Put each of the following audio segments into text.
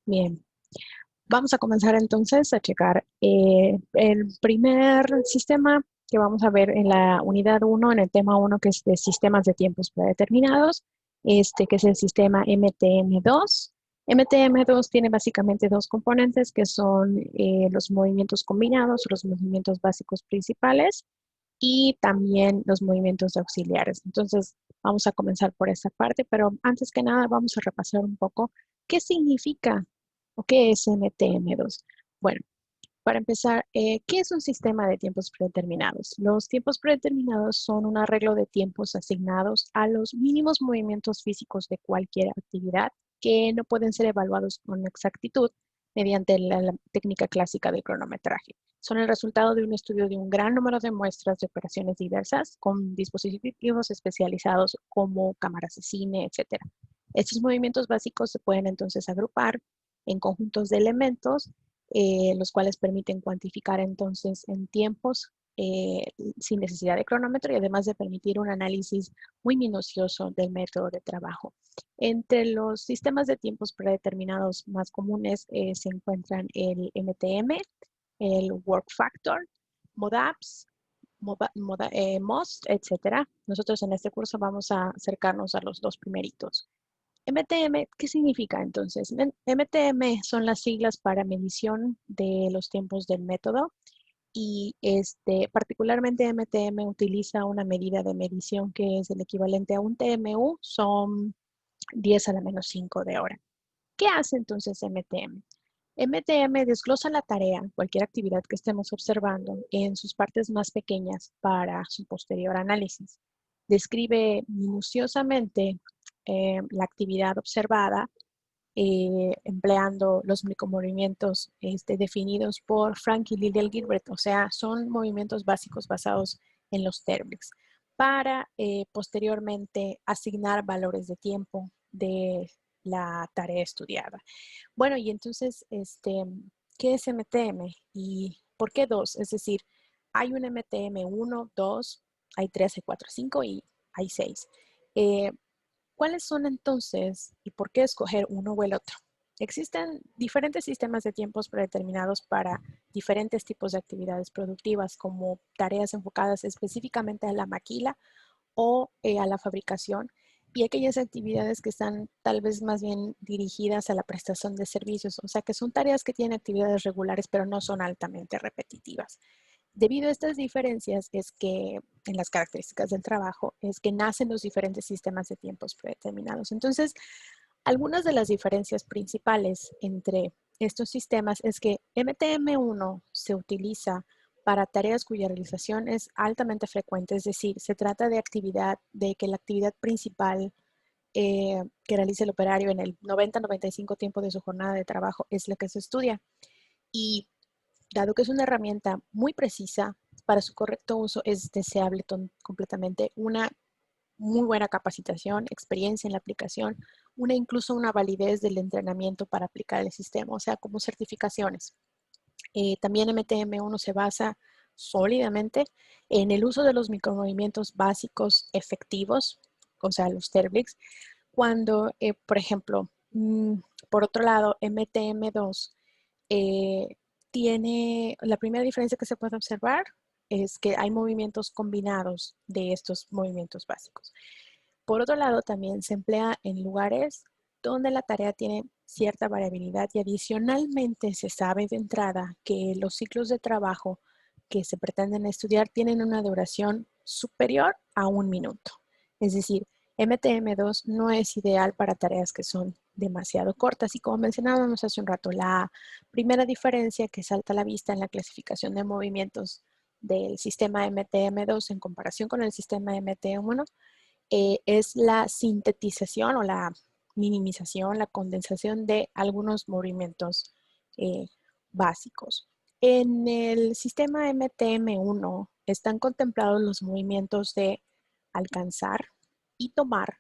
Bien, vamos a comenzar entonces a checar el primer sistema que vamos a ver en la unidad uno, en el tema uno, que es de sistemas de tiempos predeterminados, que es el sistema MTM2. MTM2 tiene básicamente dos componentes que son los movimientos combinados, los movimientos básicos principales y también los movimientos auxiliares. Entonces, vamos a comenzar por esa parte, pero antes que nada vamos a repasar un poco qué significa o qué es MTM2. Bueno, para empezar, ¿qué es un sistema de tiempos predeterminados? Los tiempos predeterminados son un arreglo de tiempos asignados a los mínimos movimientos físicos de cualquier actividad que no pueden ser evaluados con exactitud mediante la técnica clásica del cronometraje. Son el resultado de un estudio de un gran número de muestras de operaciones diversas con dispositivos especializados como cámaras de cine, etc. Estos movimientos básicos se pueden entonces agrupar en conjuntos de elementos los cuales permiten cuantificar entonces en tiempos sin necesidad de cronómetro y además de permitir un análisis muy minucioso del método de trabajo. Entre los sistemas de tiempos predeterminados más comunes se encuentran el MTM, el Work Factor, MODAPS, MOST, etc. Nosotros en este curso vamos a acercarnos a los dos primeritos. MTM, ¿qué significa entonces? MTM son las siglas para medición de los tiempos del método y particularmente MTM utiliza una medida de medición que es el equivalente a un TMU, son 10 a la menos 5 de hora. ¿Qué hace entonces MTM? MTM desglosa la tarea, cualquier actividad que estemos observando, en sus partes más pequeñas para su posterior análisis. Describe minuciosamente la actividad observada empleando los micromovimientos definidos por Frank y Liddell Gilbert, o sea, son movimientos básicos basados en los térmicos, para posteriormente asignar valores de tiempo de la tarea estudiada. Bueno, y entonces, ¿qué es MTM? ¿Y por qué dos? Es decir, hay un MTM 1, 2, hay 3, hay 4, 5 y hay 6. ¿Cuáles son entonces y por qué escoger uno o el otro? Existen diferentes sistemas de tiempos predeterminados para diferentes tipos de actividades productivas, como tareas enfocadas específicamente a la maquila o a la fabricación, y aquellas actividades que están tal vez más bien dirigidas a la prestación de servicios, o sea que son tareas que tienen actividades regulares pero no son altamente repetitivas. Debido a estas diferencias es que en las características del trabajo es que nacen los diferentes sistemas de tiempos predeterminados. Entonces, algunas de las diferencias principales entre estos sistemas es que MTM1 se utiliza para tareas cuya realización es altamente frecuente, es decir, se trata de que la actividad principal que realice el operario en el 90-95 tiempo de su jornada de trabajo es la que se estudia. Y dado que es una herramienta muy precisa, para su correcto uso es deseable completamente una muy buena capacitación, experiencia en la aplicación, incluso una validez del entrenamiento para aplicar el sistema, o sea, como certificaciones. También MTM1 se basa sólidamente en el uso de los micromovimientos básicos efectivos, o sea, los TERBLICS, cuando, por ejemplo, por otro lado, MTM2 tiene, la primera diferencia que se puede observar es que hay movimientos combinados de estos movimientos básicos. Por otro lado, también se emplea en lugares donde la tarea tiene cierta variabilidad y adicionalmente se sabe de entrada que los ciclos de trabajo que se pretenden estudiar tienen una duración superior a 1 minuto. Es decir, MTM2 no es ideal para tareas que son demasiado cortas y como mencionábamos hace un rato, la primera diferencia que salta a la vista en la clasificación de movimientos del sistema MTM2 en comparación con el sistema MTM1 es la sintetización o la minimización, la condensación de algunos movimientos eh, básicos. En el sistema MTM1 están contemplados los movimientos de alcanzar y tomar,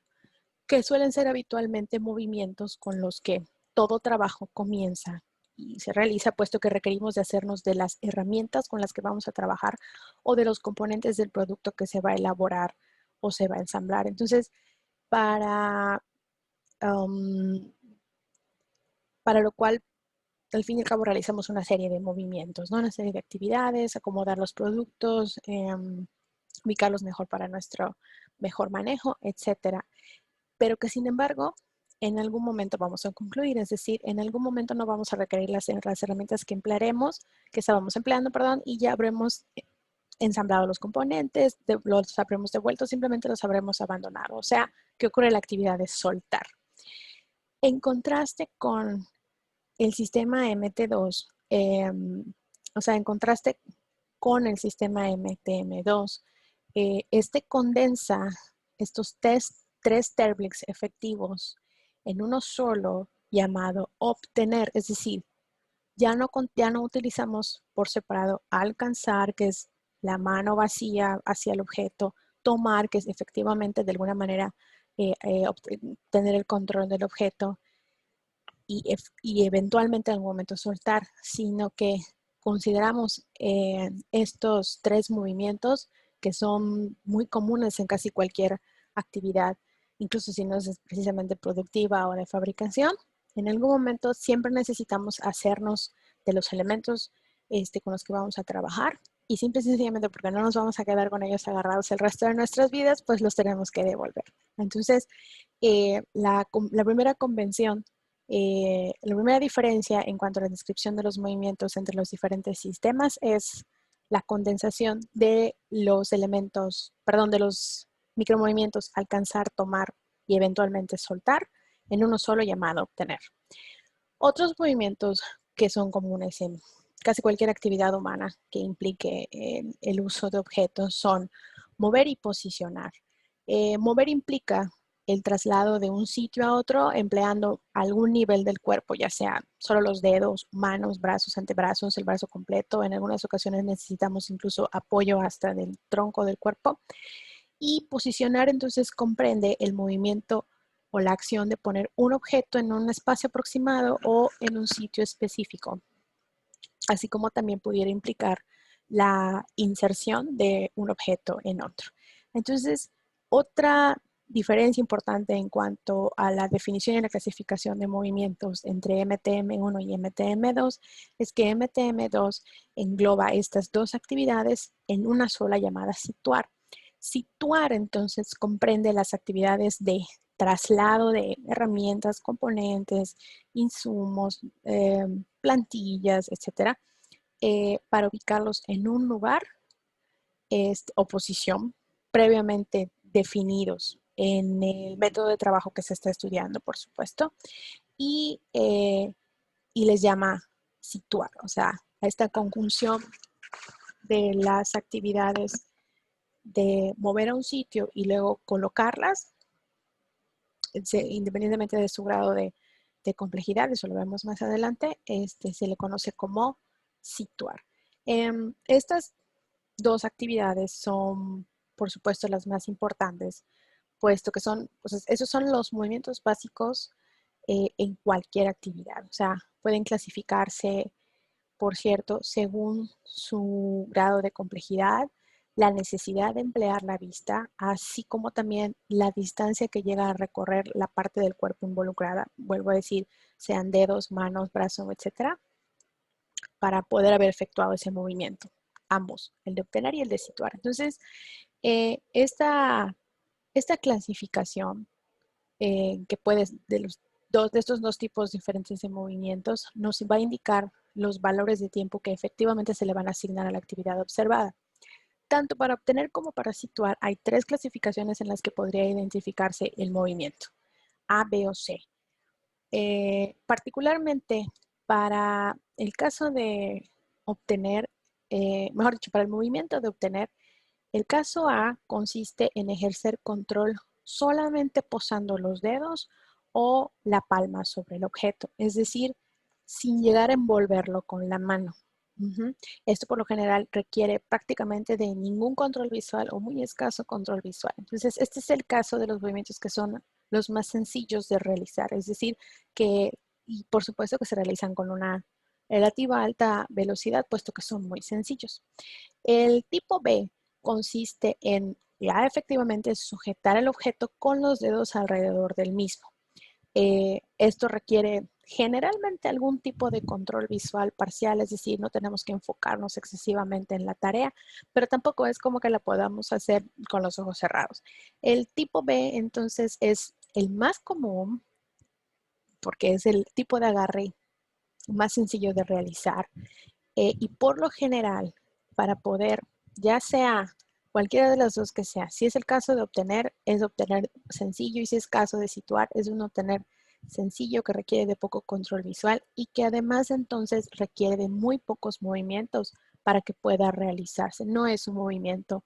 que suelen ser habitualmente movimientos con los que todo trabajo comienza y se realiza, puesto que requerimos de hacernos de las herramientas con las que vamos a trabajar o de los componentes del producto que se va a elaborar o se va a ensamblar. Entonces, para um, para lo cual al fin y al cabo realizamos una serie de movimientos, ¿no? Una serie de actividades, acomodar los productos, ubicarlos mejor para nuestro mejor manejo, etcétera. Pero que sin embargo, en algún momento vamos a concluir, es decir, en algún momento no vamos a requerir las herramientas que emplearemos, que estábamos empleando, perdón, y ya habremos ensamblado los componentes, los habremos devuelto, simplemente los habremos abandonado. O sea, ¿qué ocurre? La actividad de soltar. En contraste con el sistema MT2, o sea, en contraste con el sistema MTM2, este condensa estos tres TERBLICs efectivos en uno solo llamado obtener, es decir, ya no utilizamos por separado alcanzar, que es la mano vacía hacia el objeto, tomar, que es efectivamente de alguna manera tener el control del objeto, y eventualmente en algún momento soltar, sino que consideramos estos tres movimientos que son muy comunes en casi cualquier actividad, incluso si no es precisamente productiva o de fabricación. En algún momento siempre necesitamos hacernos de los elementos con los que vamos a trabajar, y simple y sencillamente porque no nos vamos a quedar con ellos agarrados el resto de nuestras vidas, pues los tenemos que devolver. Entonces, la primera convención, la primera diferencia en cuanto a la descripción de los movimientos entre los diferentes sistemas es la condensación de los elementos, perdón, de los micromovimientos alcanzar, tomar y eventualmente soltar en uno solo llamado obtener. Otros movimientos que son comunes en casi cualquier actividad humana que implique el uso de objetos son mover y posicionar. Mover implica el traslado de un sitio a otro empleando algún nivel del cuerpo, ya sea solo los dedos, manos, brazos, antebrazos, el brazo completo. En algunas ocasiones necesitamos incluso apoyo hasta del tronco del cuerpo. Y posicionar entonces comprende el movimiento o la acción de poner un objeto en un espacio aproximado o en un sitio específico, así como también pudiera implicar la inserción de un objeto en otro. Entonces, otra diferencia importante en cuanto a la definición y la clasificación de movimientos entre MTM1 y MTM2 es que MTM2 engloba estas dos actividades en una sola llamada situar. Situar entonces comprende las actividades de traslado de herramientas, componentes, insumos, plantillas, etcétera, para ubicarlos en un lugar o posición previamente definidos en el método de trabajo que se está estudiando, por supuesto, y les llama situar, o sea, a esta conjunción de las actividades de mover a un sitio y luego colocarlas, independientemente de su grado de complejidad, eso lo vemos más adelante, se le conoce como situar. Estas dos actividades son, por supuesto, las más importantes, puesto que son, pues, esos son los movimientos básicos en cualquier actividad. O sea, pueden clasificarse, por cierto, según su grado de complejidad, la necesidad de emplear la vista, así como también la distancia que llega a recorrer la parte del cuerpo involucrada. Vuelvo a decir, sean dedos, manos, brazos, etcétera, para poder haber efectuado ese movimiento. Ambos, el de obtener y el de situar. Entonces, esta clasificación que puede, de estos dos tipos diferentes de movimientos, nos va a indicar los valores de tiempo que efectivamente se le van a asignar a la actividad observada. Tanto para obtener como para situar, hay tres clasificaciones en las que podría identificarse el movimiento: A, B o C. Particularmente para el caso de obtener, mejor dicho, para el movimiento de obtener, el caso A consiste en ejercer control solamente posando los dedos o la palma sobre el objeto, es decir, sin llegar a envolverlo con la mano. Esto por lo general requiere prácticamente de ningún control visual o muy escaso control visual. Entonces, este es el caso de los movimientos que son los más sencillos de realizar, es decir, y por supuesto que se realizan con una relativa alta velocidad, puesto que son muy sencillos. El tipo B consiste en ya efectivamente sujetar el objeto con los dedos alrededor del mismo. Esto requiere generalmente algún tipo de control visual parcial, es decir, no tenemos que enfocarnos excesivamente en la tarea, pero tampoco es como que la podamos hacer con los ojos cerrados. El tipo B, entonces, es el más común porque es el tipo de agarre más sencillo de realizar y por lo general, para poder, ya sea cualquiera de las dos que sea, si es el caso de obtener, es obtener sencillo y si es caso de situar, es un obtener sencillo que requiere de poco control visual y que además entonces requiere de muy pocos movimientos para que pueda realizarse. No es un movimiento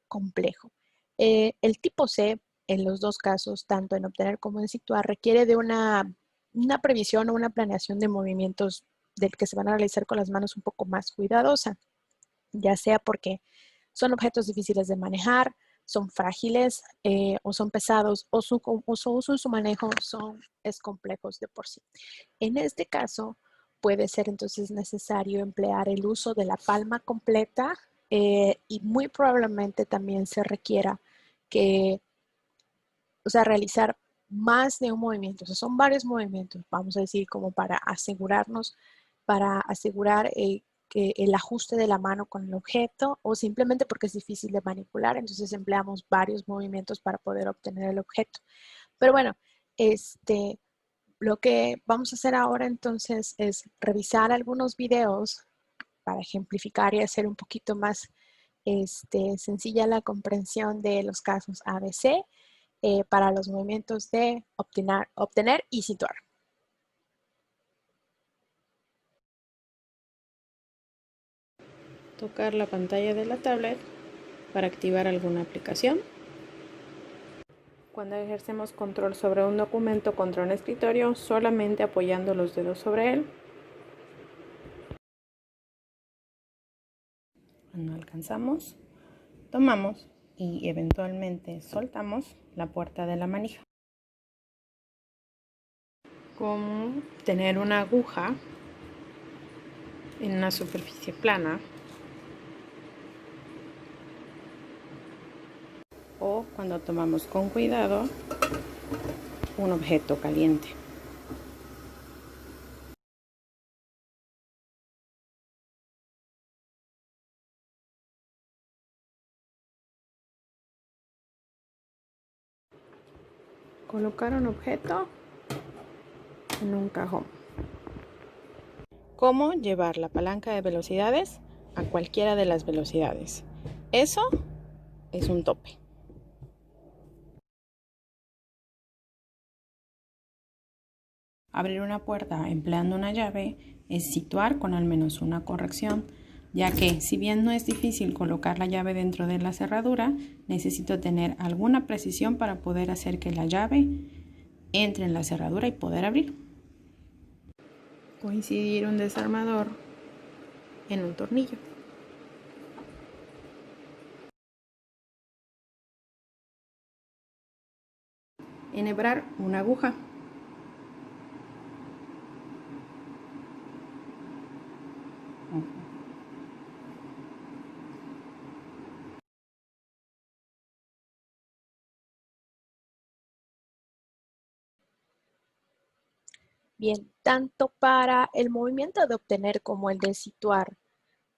complejo. El tipo C, en los dos casos, tanto en obtener como en situar, requiere de una previsión o una planeación de movimientos del que se van a realizar con las manos un poco más cuidadosa, ya sea porque son objetos difíciles de manejar, son frágiles o son pesados o su uso en su manejo es complejos de por sí. En este caso, puede ser entonces necesario emplear el uso de la palma completa y muy probablemente también se requiera que, o sea, realizar más de un movimiento. O sea, son varios movimientos, vamos a decir, como para asegurarnos, para asegurar que el ajuste de la mano con el objeto o simplemente porque es difícil de manipular, entonces empleamos varios movimientos para poder obtener el objeto. Pero bueno, lo que vamos a hacer ahora entonces es revisar algunos videos para ejemplificar y hacer un poquito más sencilla la comprensión de los casos ABC para los movimientos de obtener y situar. Tocar la pantalla de la tablet para activar alguna aplicación. Cuando ejercemos control sobre un documento contra un escritorio, solamente apoyando los dedos sobre él. Cuando alcanzamos, tomamos y eventualmente soltamos la puerta de la manija. Como tener una aguja en una superficie plana o cuando tomamos con cuidado un objeto caliente. Colocar un objeto en un cajón. Cómo llevar la palanca de velocidades a cualquiera de las velocidades. Eso es un tope. Abrir una puerta empleando una llave es situar con al menos una corrección, ya que si bien no es difícil colocar la llave dentro de la cerradura, necesito tener alguna precisión para poder hacer que la llave entre en la cerradura y poder abrir. Coincidir un desarmador en un tornillo. Enhebrar una aguja. Bien, tanto para el movimiento de obtener como el de situar,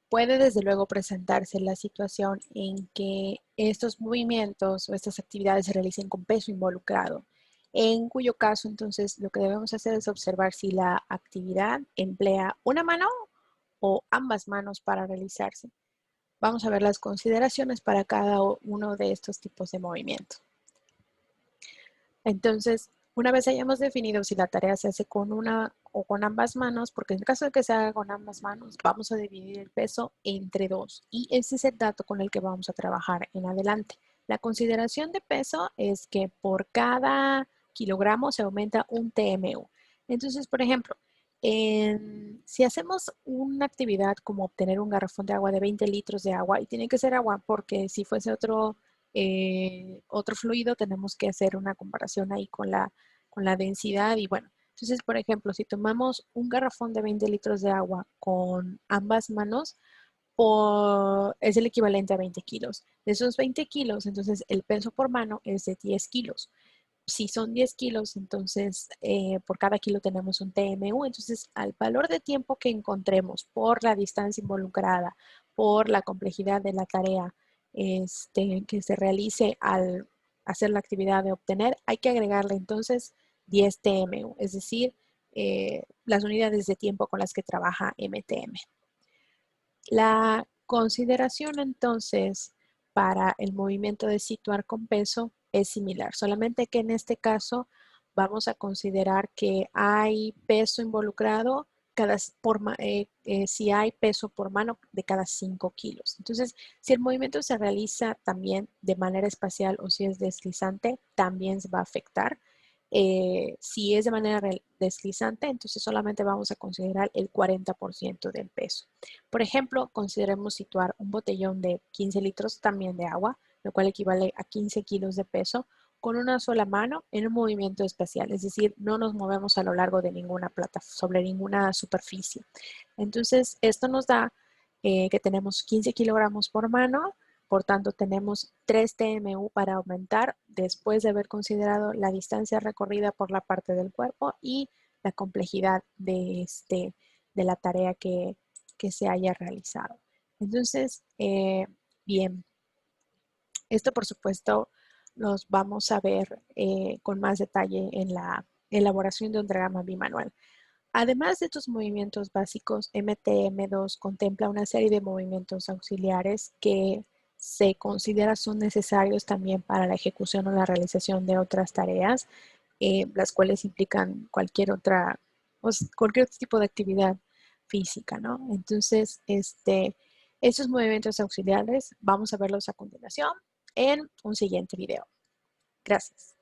puede desde luego presentarse la situación en que estos movimientos o estas actividades se realicen con peso involucrado, en cuyo caso entonces lo que debemos hacer es observar si la actividad emplea una mano o ambas manos para realizarse. Vamos a ver las consideraciones para cada uno de estos tipos de movimiento. Entonces, una vez hayamos definido si la tarea se hace con una o con ambas manos, porque en el caso de que se haga con ambas manos, vamos a dividir el peso entre dos y ese es el dato con el que vamos a trabajar en adelante. La consideración de peso es que por cada kilogramo se aumenta un TMU. Entonces, por ejemplo, si hacemos una actividad como obtener un garrafón de agua de 20 litros de agua, y tiene que ser agua porque si fuese otro fluido, tenemos que hacer una comparación ahí con la densidad y bueno, entonces, por ejemplo, si tomamos un garrafón de 20 litros de agua con ambas manos, es el equivalente a 20 kilos. De esos 20 kilos, entonces el peso por mano es de 10 kilos. si son 10 kilos, entonces por cada kilo tenemos un TMU. Entonces, al valor de tiempo que encontremos por la distancia involucrada, por la complejidad de la tarea que se realice al hacer la actividad de obtener, hay que agregarle entonces 10 TMU, es decir, las unidades de tiempo con las que trabaja MTM. La consideración entonces para el movimiento de situar con peso es similar, solamente que en este caso vamos a considerar que hay peso involucrado si hay peso por mano de cada 5 kilos. Entonces, si el movimiento se realiza también de manera espacial o si es deslizante, también se va a afectar. Si es de manera deslizante, entonces solamente vamos a considerar el 40% del peso. Por ejemplo, consideremos situar un botellón de 15 litros también de agua, lo cual equivale a 15 kilos de peso, con una sola mano en un movimiento espacial, es decir, no nos movemos a lo largo de ninguna sobre ninguna superficie. Entonces, esto nos da que tenemos 15 kilogramos por mano, por tanto, tenemos 3 TMU para aumentar después de haber considerado la distancia recorrida por la parte del cuerpo y la complejidad de la tarea que se haya realizado. Entonces, bien, esto por supuesto los vamos a ver con más detalle en la elaboración de un diagrama bimanual. Además de estos movimientos básicos, MTM2 contempla una serie de movimientos auxiliares que se considera son necesarios también para la ejecución o la realización de otras tareas, las cuales implican cualquier otro tipo de actividad física, ¿no? Entonces, estos movimientos auxiliares vamos a verlos a continuación en un siguiente video. Gracias.